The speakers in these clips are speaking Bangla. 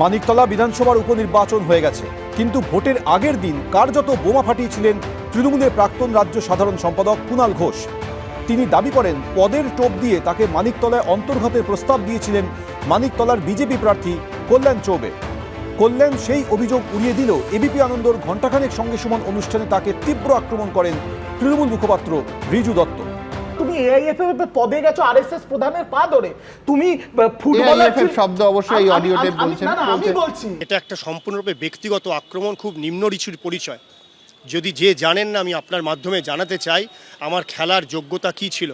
মানিকতলা বিধানসভার উপনির্বাচন হয়ে গেছে, কিন্তু ভোটের আগের দিন কার্যত বোমা ফাটিয়েছিলেন তৃণমূলের প্রাক্তন রাজ্য সাধারণ সম্পাদক কুণাল ঘোষ। তিনি দাবি করেন পদের টোপ দিয়ে তাকে মানিকতলায় অন্তর্ঘাতের প্রস্তাব দিয়েছিলেন মানিকতলার বিজেপি প্রার্থী কল্যাণ চৌবে। কল্যাণ সেই অভিযোগ উড়িয়ে দিল এবিপি আনন্দর ঘণ্টাখানেক সঙ্গে সুমন অনুষ্ঠানে তাকে তীব্র আক্রমণ করেন তৃণমূল মুখপাত্র রিজু দত্ত। তুমি এআইএফএফ পদে গেছো আরএসএস প্রধানের পা ধরে, তুমি ফুটবলার শব্দ অবশ্যই এই অডিও টেপ বলছেন। না আমি বলছি এটা একটা সম্পূর্ণরূপে ব্যক্তিগত আক্রমণ, খুব নিম্ন রিচুর পরিচয়। যদি যে জানেন না, আমি আপনার মাধ্যমে জানাতে চাই আমার খেলার যোগ্যতা কি ছিল।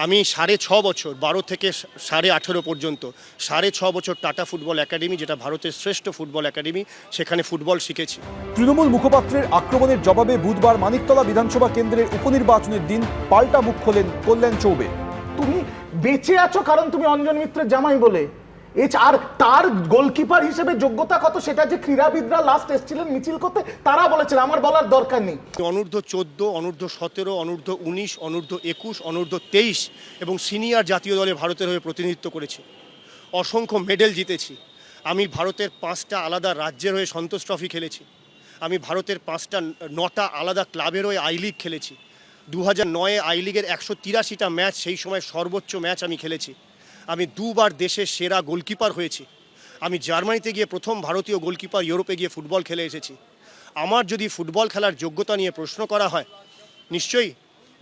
আমি 6.5 বছর, 12 থেকে 18.5 পর্যন্ত 6.5 বছর টাটা ফুটবল একাডেমি, যেটা ভারতের শ্রেষ্ঠ ফুটবল একাডেমি, সেখানে ফুটবল শিখেছি। তৃণমূল মুখপাত্রের আক্রমণের জবাবে বুধবার মানিকতলা বিধানসভা কেন্দ্রের উপনির্বাচনের দিন পাল্টা মুখ খোলেন কল্যাণ চৌবে। তুমি বেঁচে আছো কারণ তুমি অঞ্জন মিত্রের জামাই বলে, আর তার গোলকিপার হিসেবে যোগ্যতা কত সেটা যে ক্রীড়াবিদরা লাস্ট এসেছিলেন মিছিল করতে তারা বলেছেন, আমার বলার দরকার নেই। অনূর্ধ্ব 14, অনূর্ধ্ব 17, অনূর্ধ্ব 19, অনূর্ধ্ব 21, অনূর্ধ্ব 23 এবং সিনিয়র জাতীয় দলে ভারতের হয়ে প্রতিনিধিত্ব করেছি। অসংখ্য মেডেল জিতেছি। আমি ভারতের 5টা আলাদা রাজ্যের হয়ে সন্তোষ ট্রফি খেলেছি। আমি ভারতের 9টা আলাদা ক্লাবের হয়ে আই লিগ খেলেছি। 2009-এ আই লিগের 183টা ম্যাচ, সেই সময় সর্বোচ্চ ম্যাচ আমি খেলেছি। আমি 2বার দেশের সেরা গোলকিপার হয়েছি। আমি জার্মানিতে গিয়ে প্রথম ভারতীয় গোলকিপার, ইউরোপে গিয়ে ফুটবল খেলে এসেছি। আমার যদি ফুটবল খেলার যোগ্যতা নিয়ে প্রশ্ন করা হয়, নিশ্চয়ই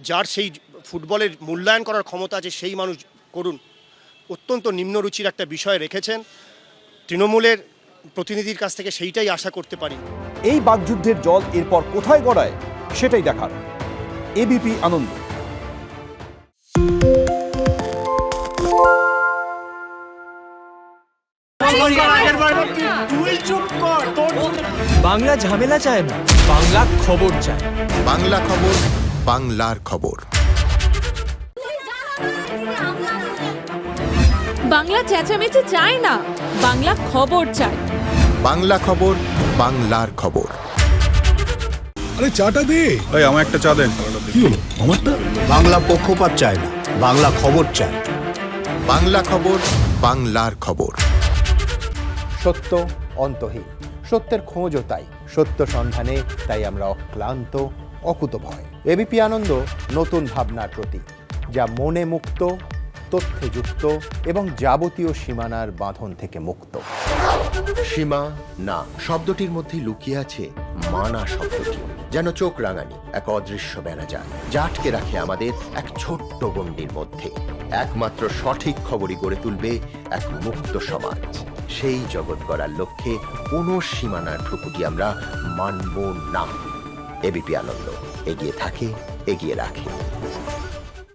যার সেই ফুটবলের মূল্যায়ন করার ক্ষমতা আছে সেই মানুষ করুন। অত্যন্ত নিম্নরুচির একটা বিষয় রেখেছেন, তৃণমূলের প্রতিনিধির কাছ থেকে সেইটাই আশা করতে পারি। এই বাকযুদ্ধের জল এরপর কোথায় গড়ায় সেটাই দেখার। এবিপি আনন্দ। বাংলা ঝামেলা চায় না, বাংলা খবর চায়। বাংলা খবর, বাংলার খবর। বাংলা চেঁচামেচি চায় না, বাংলা খবর চায়। বাংলা খবর, বাংলার খবর। আরে চাটা দে। এই আমার একটা চা দেন। কি হলো আমারটা? বাংলা পক্ষপাত চায় না, বাংলা খবর চায়। বাংলা খবর, বাংলার খবর। সত্য অন্তহীন, সত্যের খোঁজও তাই, সত্য সন্ধানে তাই আমরা অক্লান্ত, অকুতভয়। এবিপি আনন্দ নতুন ভাবনার প্রতীক, যা মনে মুক্ত, তথ্যে যুক্ত এবং যাবতীয় সীমানার বাঁধন থেকে মুক্ত। সীমা না শব্দটির মধ্যে লুকিয়ে আছে মানা শব্দটি, যেন চোখ রাঙানি এক অদৃশ্য বেড়াজাল, যা আটকে রাখে আমাদের এক ছোট্ট গণ্ডির মধ্যে। একমাত্র সঠিক খবরই গড়ে তুলবে এক মুক্ত সমাজ। সেই জগৎ গড়ার লক্ষ্যে কোনো সীমানার ঠুকুটি আমরা মানব না। এবিপি আনন্দ এগিয়ে থাকে, এগিয়ে রাখে।